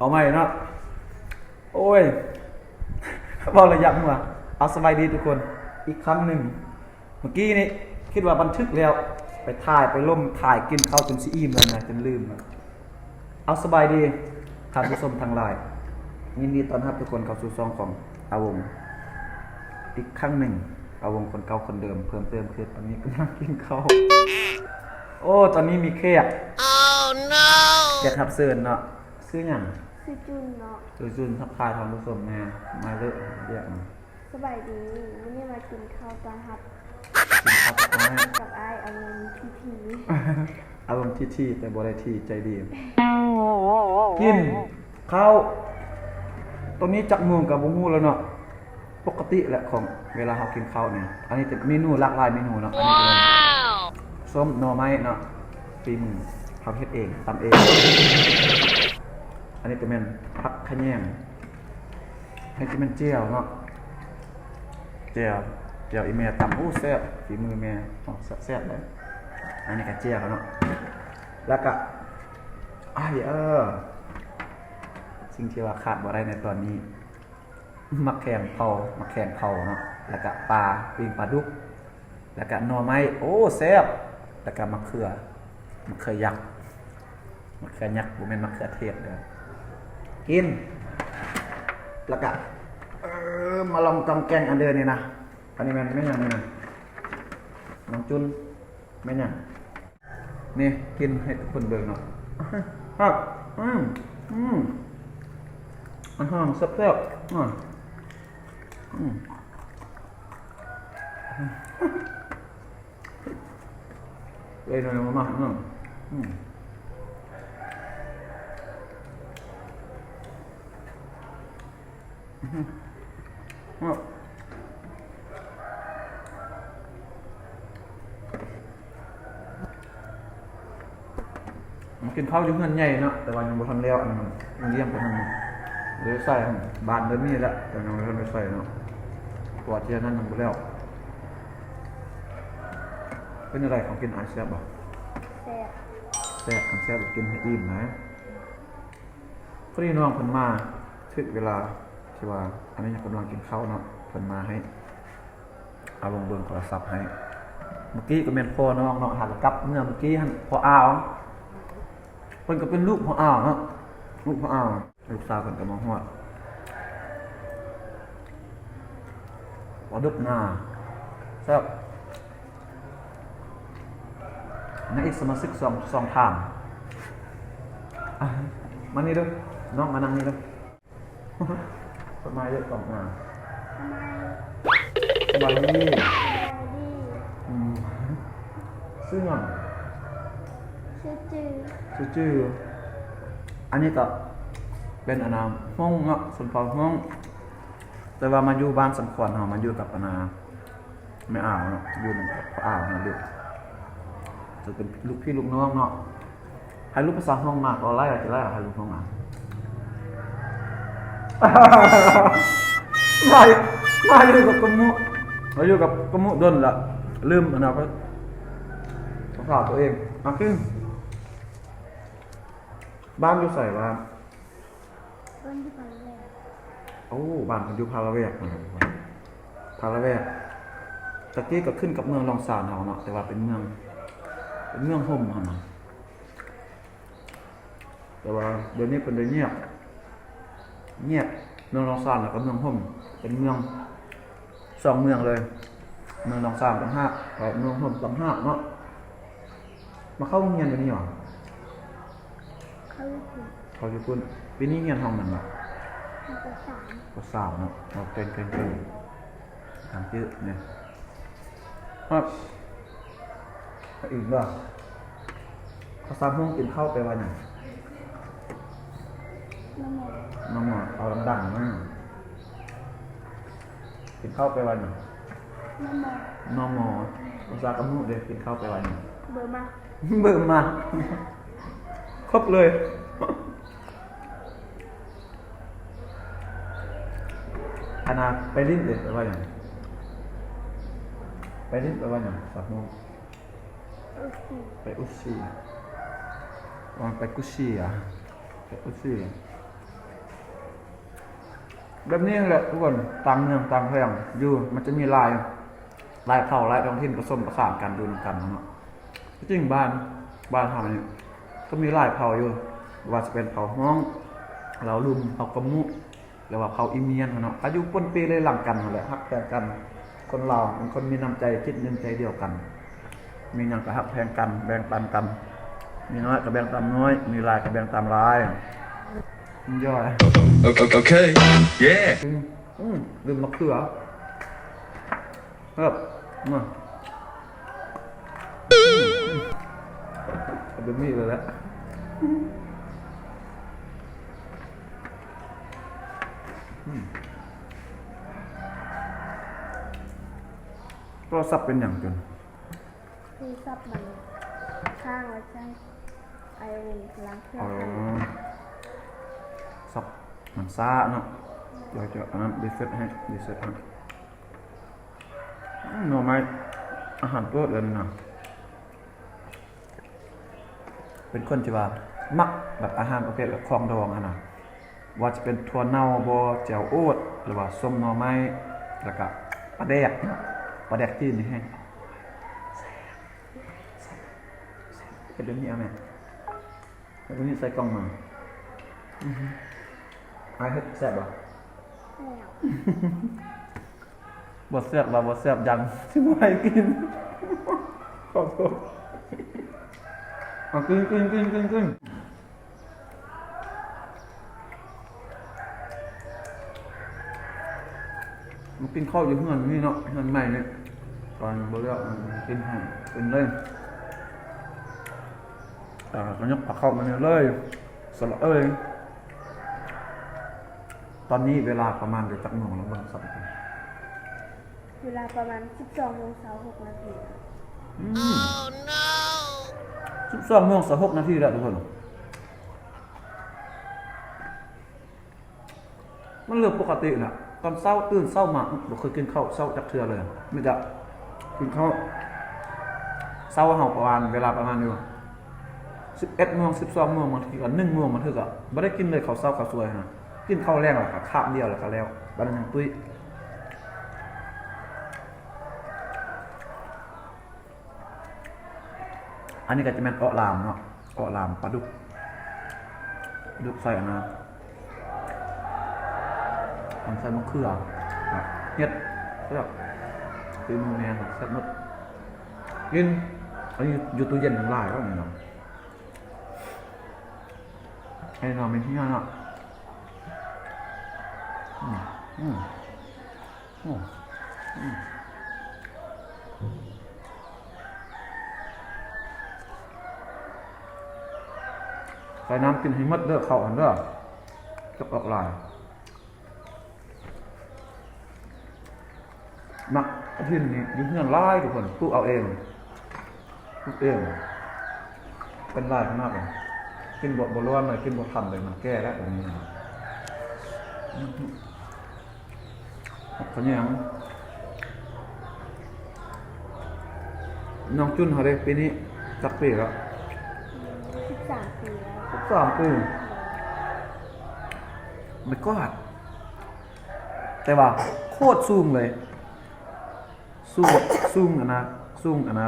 เอาใหม่เนาะโอ้ยบอกระยะหัวเอาสบายดีทุกคนอีกครั้งหนึ่งเมื่อกี้นี่คิดว่าบันทึกแล้วไปถ่ายไปล่มถ่ายกินข้าวจนซีอิ่มแล้วนะจนลืมเอาสบายดีท่านผู้ชมทางไลน์ยินดีต้อนรับทุกคนเข้าสู่ช่องของอาวงอีกครั้งหนึ่งอาวงคนเก่าคนเดิมเพิ่มเติมคือตอนนี้กำลังกินข้าวโอ้ตอนนี้มีแขกแขกรับเชิญเนาะซื้อหยังคือจุนเนาะซื้อจุนทักทายท่านผู้ชมแม่มาเลอะเรียกมาสบายดีวันนี้มากินข้าวตอนฮับกินข้าวกับไอ้อารมณ์ทีอารมณ์ที่แต่บ่ได้ที่ใจดีกินข้าวตรงนี้จักม่วงกับบ่ฮู้แล้วเนาะปกติแหละของเวลาเรากินข้าวเนี่ยอันนี้จะเมนูหลากหลายเมนูเนาะอันนี้เป็นส้มหน่อไม้เนาะฝีมือทำเฮ็ดเองตำเองอันนี้จะเป็นผักขะแยงให้จะเป็นเจียวเนาะเจียวอีเมลตำแซ่บฝีมือแม่แซ่บเลยอันนี้ก็เจียวเนาะแล้วก็สิ่งที่ว่าขาดบ่ได้ในตอนนี้มักแข่งเผาเนาะแล้วก็ปลาปิ้งปลาดุกแล้วก็หน่อไม้โอ้แซ่บแล้วก็มะเขือยักษ์บ่แม่นมะเขือเทศเด้อกินแล้วก็มาลองกำแกงอันเดิมนี่นะอันนี้มันไม่หยังนี่นะน้องจุนไม่หยังนี่กินให้ทุกคนเบิ่งเนาะครับอาหารแซ่บๆเลยหน่อยมากินข้าวอยู่เงินใหญ่เนาะแต่ว่ายังบ่ทันแล้วอันนั้นยังเยี่ยมไปทางเลยใส่บ้านเดิมนี่แหละแต่ยังไม่ทันได้ใส่เนาะกว่าที่นั้นยังบ่แล้วเป็นอะไรของกินอาเซียนบ่แซ่บของแซ่บกินให้อิ่มนะพอดีน้องเพิ่นมาถึงเวลาที่ว่าอันนี้กำลังกินข้าวเนาะเพิ่นมาให้เอาลงเบิ่งโทรศัพท์ให้เมื่อกี้ก็แม่นพ่อน้องเนาะหันกลับเมื่อกี้หันพ่ออ้าวเพิ่นก็เป็นลูกพ่ออ้าวเนาะลูกพ่ออ้าวลูกสาวเพิ่นก็มาฮอดบ่ดึกหน้าแซ่บนักอีกสมาชิกสองทางมานี่เด้อน้องมานั่งนี่เด้อสบายเยอะกล่องมาสบายดีซื้อหน่อยชื่ออันนี้ก็เป็นอนาห้องเนาะส่วนพอห้องแต่ว่ามาอยู่บ้านสำคัญเฮามาอยู่กับอนาไม่อ่าวเนาะอยู่กับอ่าวนะลูกจะเป็นลูกพี่ลูกน้องเนาะให้ลูกภาษาห้องมากก็ไล่จะไล่ให้ลูกห้องมามาอยู่กับกมุมาอยู่กับกมุดนละลืมอันนั้นก็ภาษาตัวเองมาขึ้นบ้านอยู่ใส่บ้านอยู่พาราเวกโอ้บ้านอยู่พาราเวกตะกี้ก็ขึ้นกับเมืองลองซานเฮาเนาะแต่ว่าเป็นเมืองห่มเฮาเนาะแต่ว่าเดี๋ยวนี้เป็นเงียบเมืองลองซานแล้วก็เมืองห่มเป็นเมืองสองเมืองเลยเมืองลองซานต่างหากกับเมืองห่มต่างหากเนาะมาเข้าโรงเรียนวันนี้หรอเขาอยู่คุณปีนี้เรียนห้องมันแบบภาษาเนาะเราเป็นทางชื่อเนี่ยครับอีกว่าภาษาห้องกินข้าวไปวันไหนน้องหมอเอาดังมากกินข้าวไปวันไหนน้องหมอภาษากำมุเดี๋ยวกินข้าวไปวันไหนเบื่อมาครบเลยขนาดไปลิ้นเด็ดไปว่าอย่างไปลิ้นไปว่าอย่างสับโมงไปอุชีวางไปกุชีอ่ะไปอุชี แบบนี้แหละทุกคนต่างเมืองต่างแห่งอยู่มันจะมีลายเผ่าลายท้องถิ่นผสมผสานกันดูนกันเนาะจริงบ้านเฮานี่ก็มีลายเผ่าอยู่ว่าจะเป็นเผ่าฮ้องเราลุมเผ่ากะมุหรือว่าเผ่าอีเมียนเนาะอายุปนปีเลยหลังกันนั่นแหละฮักแพงกันคนลาวเป็นคนมีน้ำใจคิดหนึ่งใจเดียวกันมีหยังก็ฮักแพงกันแบ่งปันกันมีน้อยก็แบ่งตามน้อยมีหลายก็แบ่งตามหลายย่อย Okay. Yeah. ลืมมะเขือครับมาเอาเป็นมีดเลยแหละก็ซับเป็นอย่างจน คือซับมันข้างไว้ใช่ไอ้ล้างเครื่อ อ๋ ง อ ให้ ซับมันซ่าเนาะเดี๋ยวจะอันนั้นดีเซตให้หน่อไม้อาหารโปรดเลยนะเป็นคนที่ว่ามักแบบอาหารประเภทแบบของดองอะนะว่าจะเป็นถั่วเน่าบ่แจ่วโอ๊ตหรือว่าส้มหน่อไม้แล้วก็ปลาแดกเนาะปลาแดกจีนนี่แห้งเป็นเรื่องนี้เอาไหมเรื่องนี้ใส่กล่องมาไอ้เฮ็ดแซ่บบ่ แล้ว บ่แซ่บว่าบ่แซ่บยังสิบ่ให้กินขอโทษเอากินมันกินข้าวอยู่เฮือนนี่เนาะเฮือนใหม่นี่ตอนบ่เลือกกินให้กินเลยก็ยกเอาเข้ามานี่เลยสละเอ้ยตอนนี้เวลาประมาณจักโมงแล้วเบิ่งสักที เวลาประมาณ 12:06 นาที 12:06 นาทีแล้วทุกคนมันเรื่องปกติน่ะตอนเช้าตื่นเช้ามาบ่เคยกินข้าวเช้าจักเทื่อเลยไม่จะกินข้าวเช้าเฮาประมาณเวลาประมาณอยู่11 โมง 12 โมงบางทีก็1 โมงบางทีก็บ่ได้กินเลยข้าวเช้าข้าวสวยนะกินข้าวแรงแล้วก็คาบเดียวแล้วก็แล้วบัดนั้นยังตุ้ยอันนี้ก็จะเป็นเกาะลามเนาะเกาะลามปลาดุกใส่อันนะมันใส่มะเขือเฮ็ดแบบคือมือแมงแซ่บมากกินอันนี้อยู่ตู้เย็นทั้งหลายก็เนี่ยเนาะไอ้เราไม่ที่นั่นอ่ะใส่น้ำกินให้หมดเด้อเข้าอันเด้อจะออกลายมักอาทิตย์นี้ยุ่งเงินไล่ทุกคนปลูกเอาเองปลูกเองเป็นลายขนาดเลยกินบดบล้วนเลยกินบดทำเลยมันแก้แล้วแบบนี้เขาเนี่ยน้องจุนเขาเลยปีนี้จักปีแล้ว 13 ปีแล้ว 13 ปีไม่กอดแต่ว่าโคตรสูงเลยสูงอันนะ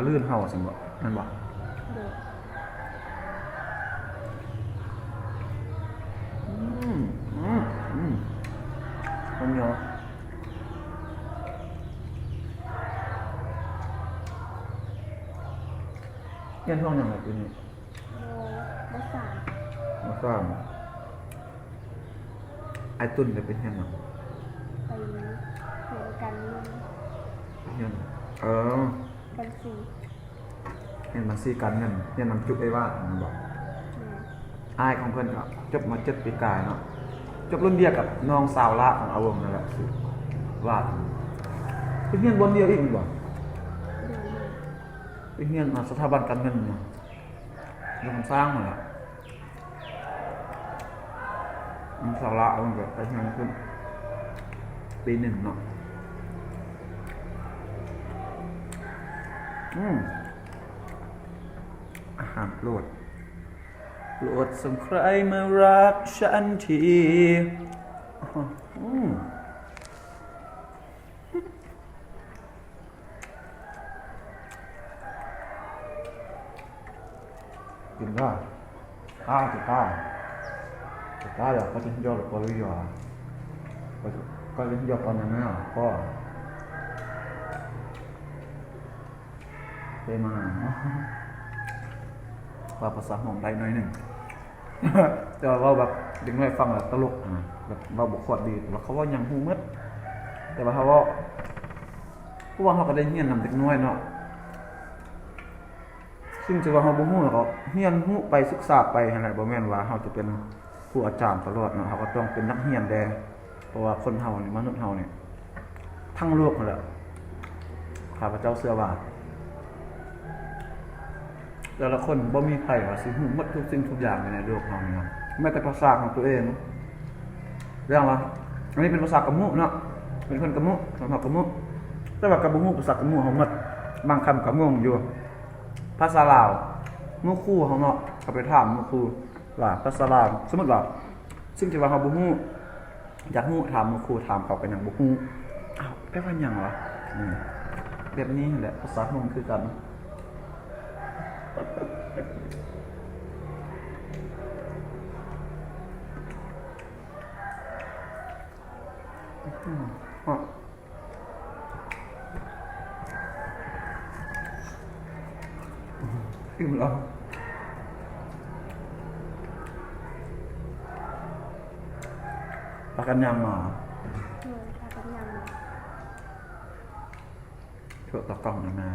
ลื่นเห่าสิบ่นั่นบ่ เด็ก คนเดียวเรียนห้องยังไงปีนี้ ม.3 มาสร้างไอ้ตุนเลยเป็นยังไง ไปเรียนการเงิน เรียนบัญชี เรียนบัญชีการเงินเรียนนำจุกไอ้ว่ามันบอกอ้ายของเพื่อนก็จบมา7 ปีกายเนาะจบรุ่นเดียวกับน้องสาวละของอาวงนั่นแหละคือว่าเป็นเรียนบนเดียวอีกบ่เป็นเรียนสถาบันการเงินเนี่ยเรื่องสร้างมาแล้วน้องสาวละมันแบบไปเรียนขึ้นปี 1เนาะอาหารโปรดส่งใครมารักฉันที อืมกินได้กินได้กินได้เดี๋ยวก็จะย่อหรือปล่อยย่อก็จะย่อตอนนั้นนะก็เต็มมาว่าภาษาของไทยหน่อยหนึ่งแต่ว่าแบบดึงไว้ฟังแล้วตลกแบบว่าบุคคลดีแต่ว่าเขาว่ายังหูมืดแต่ว่าเขาว่าผู้ว่าเขาก็ได้เฮียนนำเด็กน้อยเนาะซึ่งจะว่าเขาบ่ฮู้เขาเฮียนฮู้ไปศึกษาไปหั่นแหละบ่แม่นว่าเขาจะเป็นครูอาจารย์ตลอดเนาะเขาก็ต้องเป็นนักเรียนแดเพราะว่าคนเฮานี่มนุษย์เฮานี่ทั้งโลกนั่นแหละข้าพเจ้าเชื่อว่าแต่ละคนบ่มีใครว่าสิฮู้หมดทุกสิ่งทุกอย่างในโลกเฮานี่นะแม้แต่ภาษาของตัวเองเรื่องว่าอันนี้เป็นภาษากะมุเนาะเป็นคนกะมุสำหรับกะมุแต่ว่ากะบ่ฮู้ภาษากะมุเฮาหมดบางคำก็งงอยู่ภาษาลาวหมู่ครูเฮาเนาะก็ไปถามหมู่ครูว่าภาษาลาวสมมุติว่าซึ่งที่ว่าเฮาบ่ฮู้อยากฮู้ถามหมู่ครูถามเขาก็ยังบ่ฮู้อ้าวแปลว่าหยังวะแบบนี้แหละภาษาของคือกันอิ่มแล้วปากันยังมาพากันยำ เถื่อตะกล้องนะ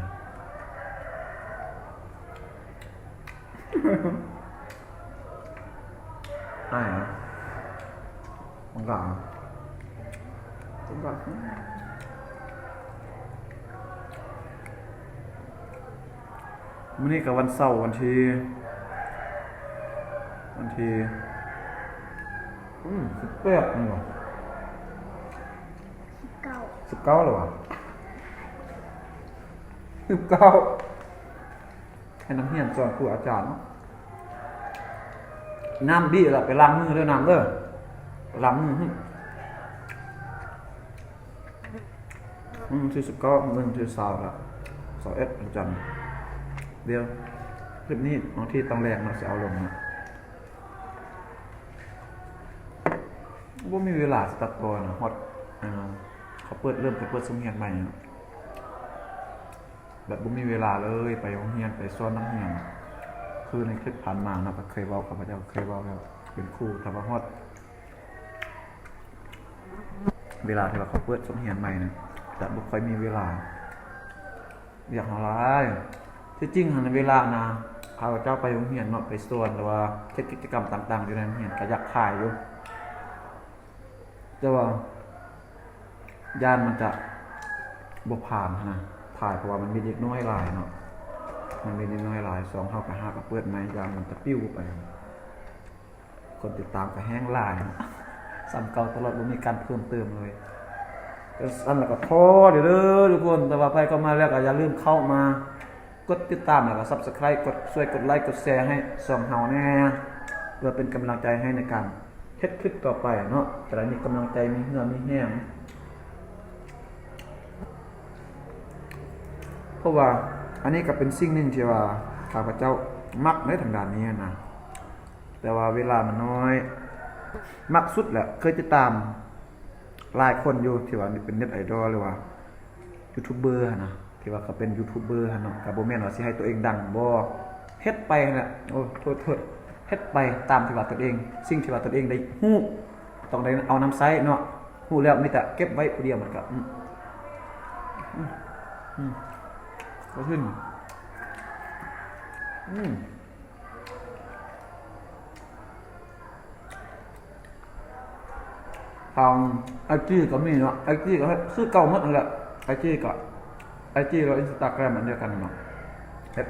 ไอ้เหรอมังกรมื้อนี้กับวันเสาร์วันที่18นี่หรอ19หรอวะ19ให้นักเรียนสอนครูอาจารย์เนาะน้ำบี้ละไปล้างมือด้วยน้ำเด้อล้างมือที่19มื้อที่20ละ21วันจันทร์เดี๋ยวคลิปนี้บางทีต้องแรงเราจะเอาลงนะว่ามีเวลาสตัดตัวนะฮอตเขาเริ่มเปิดสมัยใหม่นะแบบบ่มีเวลาเลยไปโรงเรียนไปสอนนักเรียนคือในคลิปผ่านมานะก็เคยเว้ากับพระเจ้าเคยเว้าแล้วเป็นครูทำว่าฮอตเวลาที่ว่าเขาเปิดสมัยใหม่นะแต่บ่ค่อยมีเวลาอยากอะไรที่จริงในเวลานะข้าพเจ้าไปโรงเรียนเนาะไปสอนหรือว่าเฮ็ดกิจกรรมต่างๆอยู่ในโรงเรียนก็อยากถ่ายอยู่แต่ว่าย่านมันจะบ่ผ่านนะถ่ายเพราะว่ามันมีเด็กน้อยหลายเนาะมันมีเด็กน้อยหลาย2เฮาก็5ก็เปิดไม้ย่านมันจะปิ้วไปคนติดตามก็แห้งหลายซ้ำเก่าตลอดบ่มีการเพิ่มเติมเลยอันแล้วก็ท้อเด้อทุกคนแต่ว่าไปก็มาแล้วก็อย่าลืมเข้ามากดติดตามแล้วก็ Subscribe ช่วยกดไลค์กดแชร์ให้ช่องเฮาแน่เพื่อเป็นกำลังใจให้ในการเฮ็ดคลิปต่อไปเนาะจะได้มีกำลังใจมีเหือมีแห้งเพราะว่าอันนี้ก็เป็นสิ่งหนึ่งที่ว่าข้าพเจ้ามักในทางด้านนี้นะแต่ว่าเวลามันน้อยมักสุดแหละเคยติดตามหลายคนอยู่ที่ว่าเป็นเน็ตไอดอลหรือว่ายูทูบเบอร์นะที่ว่าเขาเป็นยูทูบเบอร์เนาะก็บ่แม่นว่าสิให้ตัวเองดังบ่เฮ็ดไปน่ะโอ้โทษเฮ็ดไปตามที่ว่าตัวเองสิ่งที่ว่าตัวเองได้ฮู้ต้องได้เอานำใช้เนาะฮู้แล้วมีแต่เก็บไว้ผู้เดียวมันก็ก็ขึ้นทางIG ก็มีเนาะIG ก็ซื้อเก่าหมดนั่นแหละIG แล้ว Instagram อันเดียวกันเนาะ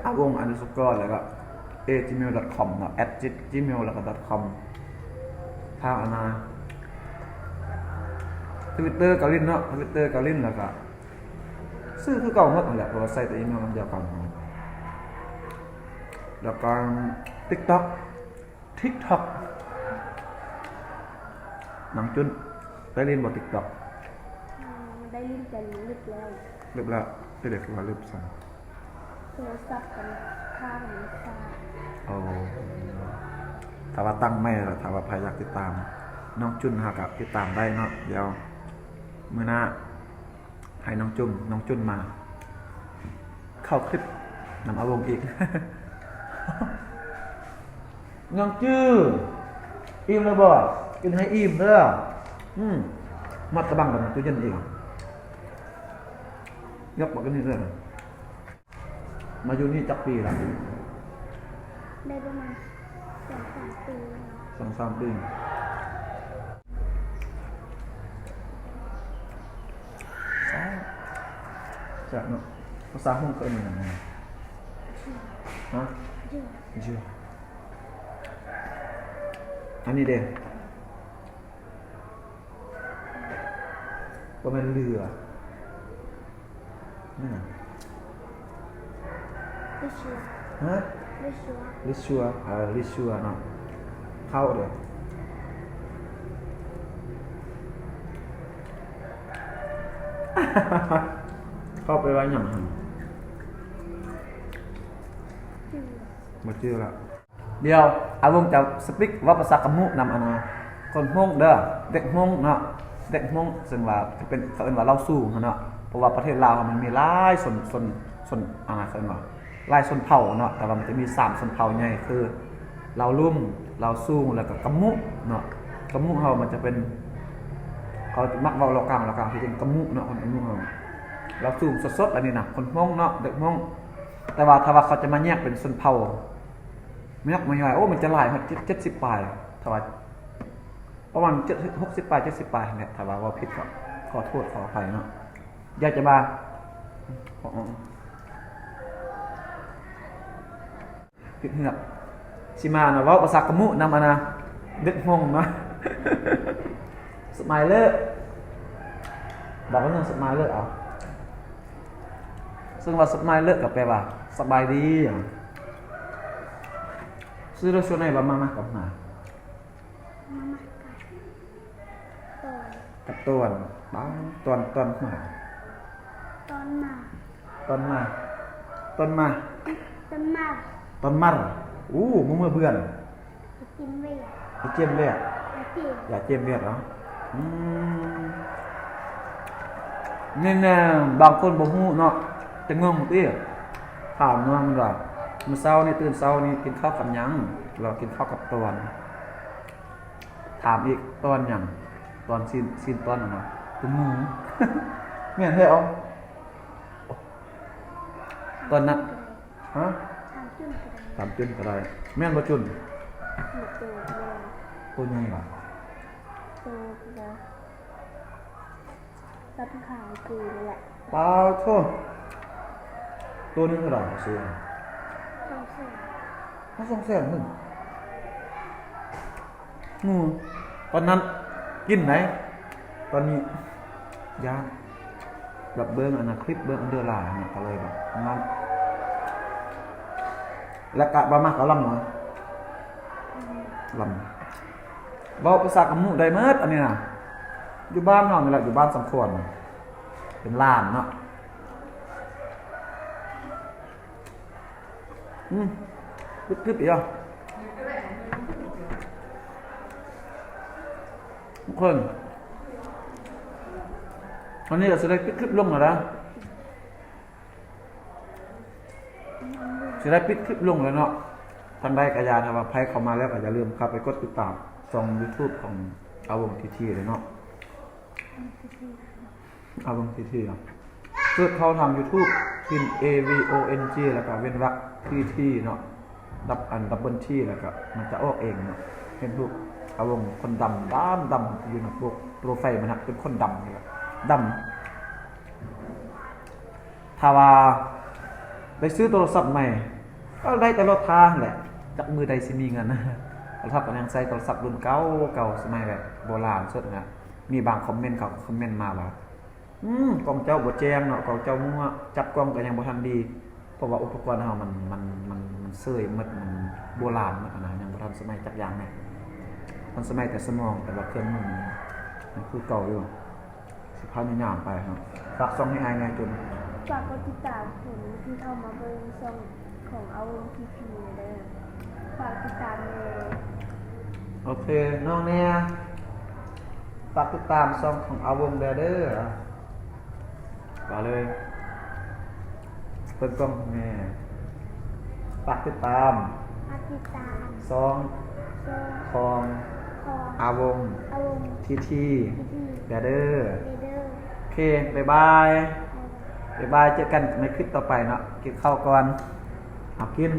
@agong__ แล้วก็ gmail.com เนาะ@gmail แล้วก็ .com ทางอนา Twitter ก็ลิ้นเนาะ Twitter ก็ลิ้นแล้วก็ซื้อคือเก่าหมดนั่นแหละเพราะว่าใส่แต่อีเมลอันเดียวกันแล้วก็ TikTok หนังจุน ได้เรียนบ่ TikTok ได้ลิ้นกันลึกแล้ว เรียบแล้วเด็กว่าเรียบสั่ง โทรศัพท์กันข้างหรือซ้าย เอาถ้าว่าตั้งไม่ล่ะถ้าว่าใครอยากติดตามน้องจุนหากะติดตามได้เนาะเดี๋ยวมื้อหน้าให้น้องจุนมา เข้าคลิปนำเอาวงอีก น้องจื้ออิ่มแล้วบ่กินให้อิ่มเด้อมัดตะบังกับตู้เย็นเองยกบอกกันนี่เด้อมาอยู่นี่จักปีละ ได้ประมาณ2-3 ปีแล้ว 2-3 ปีจากเนาะภาษาฮ่องกงนี่นะฮะ เยอะ ชื่ออันนี้เด้ก็เป็นเรือนี่นะ ไม่ชัวร์ ฮะ ไม่ชัวร์ ลิชัวลิชัวเนาะเข้าเด้อเข้าไปไว้อย่างนั้น จืด มาเจอแล้วเดี๋ยวอาวงจะสปิกว่าภาษากะมุนำอนาคนฮงเด้อเด็กฮงเนาะเด็กฮงซึ่งว่าเป็นเขาเอิ้นว่าเราสู้เนาะเพราะว่าประเทศลาวมันมีหลายส่วนเขาเอิ้นว่าหลายชนเผ่าเนาะแต่ว่ามันจะมี3ชนเผ่าใหญ่คือเราลุ่มเราสู้แล้วก็กะมุเนาะกะมุเฮามันจะเป็นเขามักเว้าเรากลางที่เป็นกะมุเนาะคนกะมุเฮาเราสู้สดๆอันนี้นะคนฮงเนาะเด็กฮงแต่ว่าถ้าว่าเขาจะมาแยกเป็นชนเผ่าไม่นักไม่ย่อยโอ้มันจะหลายมัน70 ปลายถ้าว่าประมาณ60 ปลาย70 ปลายเนี่ยถ้าว่าผิดก็ขอโทษขออภัยเนาะอยากจะมาผิดเหือกสิมานะเว้าภาษากะมุนำอะนะดึกงงเนาะ สมัยเลิกบอกว่าเรื่องสมัยเลิกเอาซึ่งว่าสมัยเลิกก็แปลว่าสบายดีซื้อรถชวนไหนบ้างมากับหา มาต่อ กับต้นบ้างต้นมา ตอนมา ต้นมา ต้นมา ต้นมันอู้มือเบื่อน ไปกินเวีย ไอเจียมเวียด ไปกิน อย่าเจียมเวียดเนาะนี่แน่บางคนบ่ฮู้เนาะจะงงหมดอีถามเนาะมันว่ามื้อเช้านี่ตื่นเช้านี่กินข้าวกับหยังเรากินข้าวกับตอนถามอีกตอนหยังตอนซีนตอนน่ะเนาะตัวหมู แม่นเฮ้ยเอาตอนนั้นฮะ ทำจุ่มกระได ถามจุนก็ได้แม่นบ่จุน หมดตัวเลย ตัวใหญ่บ่ ตัวกระไดรับขายคือเลยแหละ เปล่าโทษตัวนึงเท่าไหร่ซื้อ ต้องเสีย ถ้า200,000นึงงูตอนนั้นกินไหนตอนนี้ยากแบบเบิ่งอันน่ะคลิปเบิ่งอันเดอร์ลาเนี่ยก็เลยแบบงั้นแล้วกะบ่มาเขาลำเนาะลำเว้าภาษากะมุได้หมดอันนี้น่ะอยู่บ้านเฮานี่แหละอยู่บ้านสำควรเป็นล้านเนาะกึบๆอีกอ่ะทุกคนวันนี้เราจะได้ปิดคลิปลงแล้วนะจะได้ปิดคลิปลงแล้วเนาะทางใดกระยาทำมาไพ่เข้ามาแล้วก็อย่าลืมครับไปกดติดตามช่อง YouTube ของอาวงทีเลยเนาะอาวงทีเนาะเพื่อเข้าทาง YouTube พิมพ์ AVONG แล้วก็เว้นวรรคทีเนาะดับเบิลทีแล้วก็มันจะออกเองเนาะเห็นพวกอาวงคนดำอยู่นะพวกโปรไฟล์มันนะเป็นคนดำนี่แหละดำถ้าว่าไปซื้อโทรศัพท์ใหม่ก็ได้แต่รถทางแหละจากมือใดสิมีเงินนะโทรศัพท์ก็ยังใช้โทรศัพท์รุ่นเก่าสมัยแบบโบราณสุดนะมีบางคอมเมนต์เขาคอมเมนต์มาว่ากล้องเจ้าบ่แจ้งเนาะกล้องเจ้ามั่วจับกล้องก็ยังบ่ทันดีเพราะว่าอุปกรณ์เฮามันเสื่อยมันโบราณมันนะยังบ่ทันสมัยจักอย่างแม่ทันสมัยแต่สมองแต่ว่าเครื่องมือ นี่คือเก่าอยู่สิพานิยามไปครับฝากซ่องให้อายไงจน ฝากกดติดตามผมที่เข้ามาเบิ่งช่องของเอาวงทีพีเด้อฝากติดตามเลย โอเคน้องเนี่ยฝากติดตามซ่องของอาวงเด้อมาเลยเปิดกล้องแม่ฝากติดตาม ฝากติดตาม ซ่อง ช่อง ของ ของ อาวง เอาวง ทีที ทีพี เด้อ เด้อ โอเคบ๊ายบายบ๊ายบายเจอกันในคลิปต่อไปเนาะกินข้าวก่อนเอากิน